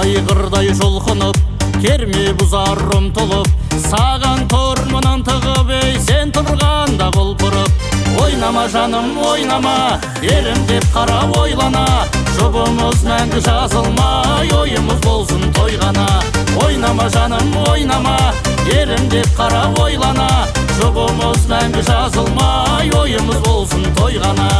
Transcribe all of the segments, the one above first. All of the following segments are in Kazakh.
айғырдай жұлқынып, керме бұзар ұмтылып, саған тұрмынан тығып, ей сен тұрғанда құлпырып. Ойнама жаным, ойнама, ерім деп қара ойлана, жұбымыз мәңгі жазылмай, ойымыз болсын тойғана. Ойнама жаным, ойнама, ерім деп қара ойлана, жұбымыз мәңгі жазылмай, ойымыз болсын тойғана.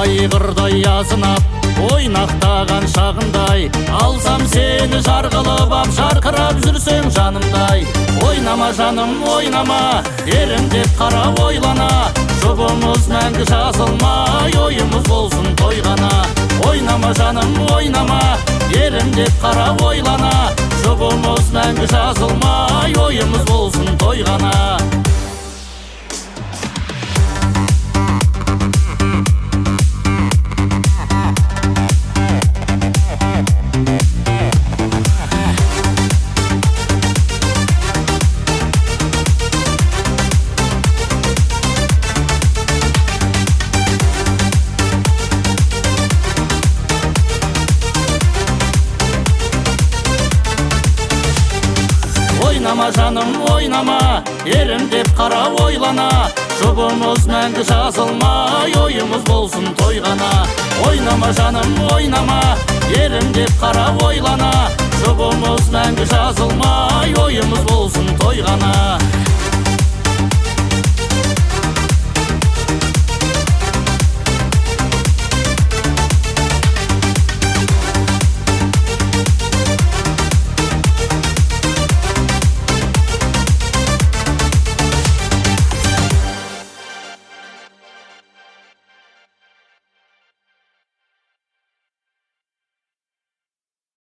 Айғырдай азынап, ойнақтаған шағындай, алсам сені жарғылып ап, жарқырап жүрсең жанымдай. Ойнама жаным, ойнама, ерім деп қара ойлана, жұбымыз мәңгі жазылмай, ойымыз болсын тойғана. Ойнама жаным, ойнама, ерім деп қара ойлана, жұбымыз мәңгі жазылмай, ойымыз болсын тойғана. Ойнама жаным, ойнама, ерім деп қара ойлана, жұбымыз мәңгі жазылмай, ойымыз болсын тойғана. Ойнама жаным, ойнама, ерім деп қара ойлана, жұбымыз мәңгі жазылмай, ойымыз болсын тойғана.